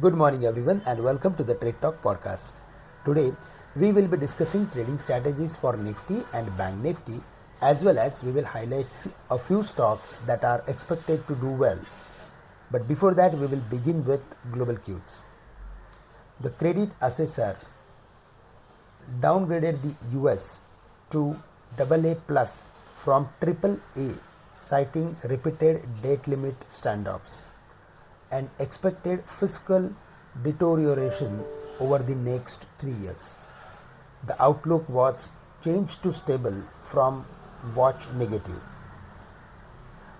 Good morning everyone and welcome to the Trade Talk podcast. Today we will be discussing trading strategies for Nifty and Bank Nifty, as well as we will highlight a few stocks that are expected to do well. But before that we will begin with global cues. The credit assessor downgraded the US to AA plus from AAA, citing repeated debt limit standoffs and expected fiscal deterioration over the next 3 years. The outlook was changed to stable from watch negative.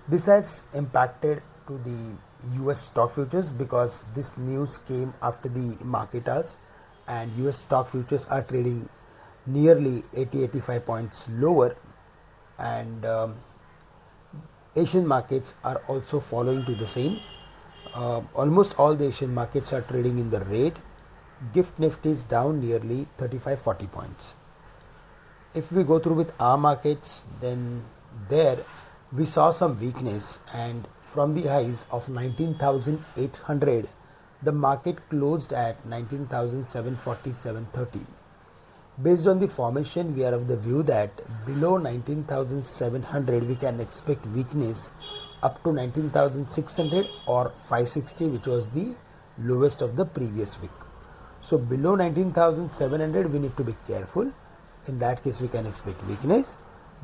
This has impacted to the US stock futures because this news came after the market hours, and US stock futures are trading nearly 80-85 points lower, and Asian markets are also following to the same. Almost all the Asian markets are trading in the red. Gift Nifty is down nearly 35-40 points. If we go through with our markets, then there we saw some weakness, and from the highs of 19,800, the market closed at 19,740-730. Based on the formation, we are of the view that below 19,700 we can expect weakness up to 19,600 or 560, which was the lowest of the previous week. So below 19,700 we need to be careful. In that case we can expect weakness,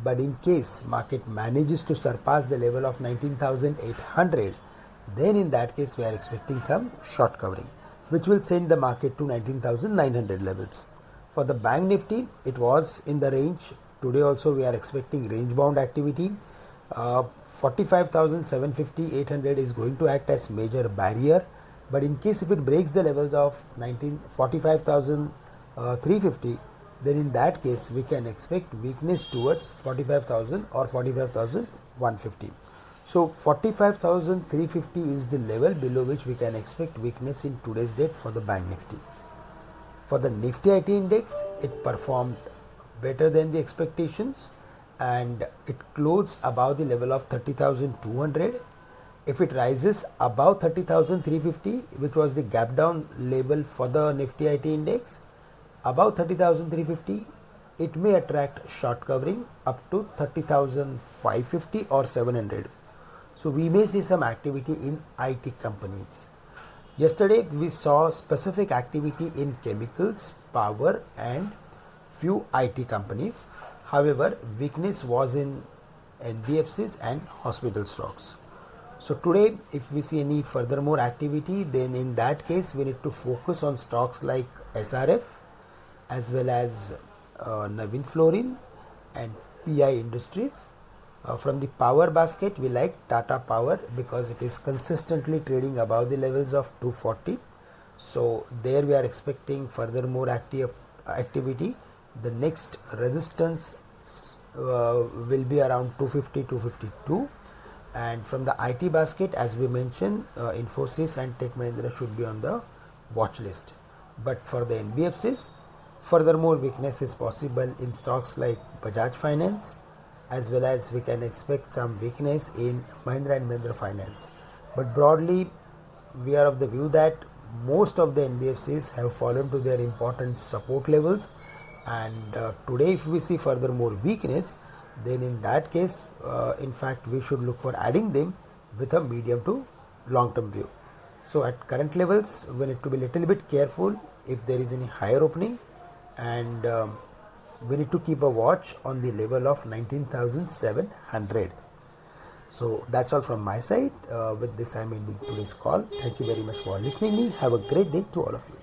but in case market manages to surpass the level of 19,800, then in that case we are expecting some short covering, which will send the market to 19,900 levels. For the Bank Nifty, it was in the range. Today also we are expecting range bound activity. 45,750, 800 is going to act as major barrier, but in case if it breaks the levels of 45,350, then in that case we can expect weakness towards 45,000 or 45,150. So 45,350 is the level below which we can expect weakness in today's date for the Bank Nifty. For the Nifty IT index, it performed better than the expectations, and it closed above the level of 30,200. If it rises above 30,350, which was the gap down level for the Nifty IT index, above 30,350, it may attract short covering up to 30,550 or 700. So we may see some activity in IT companies. Yesterday we saw specific activity in chemicals, power and few IT companies. However, weakness was in NBFCs and hospital stocks. So today if we see any furthermore activity, then in that case we need to focus on stocks like SRF as well as Navin Fluorine and PI Industries. From the power basket, we like Tata Power because it is consistently trading above the levels of 240. So there we are expecting furthermore activity. The next resistance will be around 250-252. And from the IT basket, as we mentioned, Infosys and Tech Mahindra should be on the watch list. But for the NBFCs, furthermore weakness is possible in stocks like Bajaj Finance, as well as we can expect some weakness in Mahindra and Mahindra Finance. But broadly, we are of the view that most of the NBFCs have fallen to their important support levels, and today if we see furthermore weakness, then in that case, in fact, we should look for adding them with a medium to long term view. So at current levels, we need to be little bit careful if there is any higher opening, and we need to keep a watch on the level of 19,700. So that's all from my side. With this I am ending today's call. Thank you very much for listening me. Have a great day to all of you.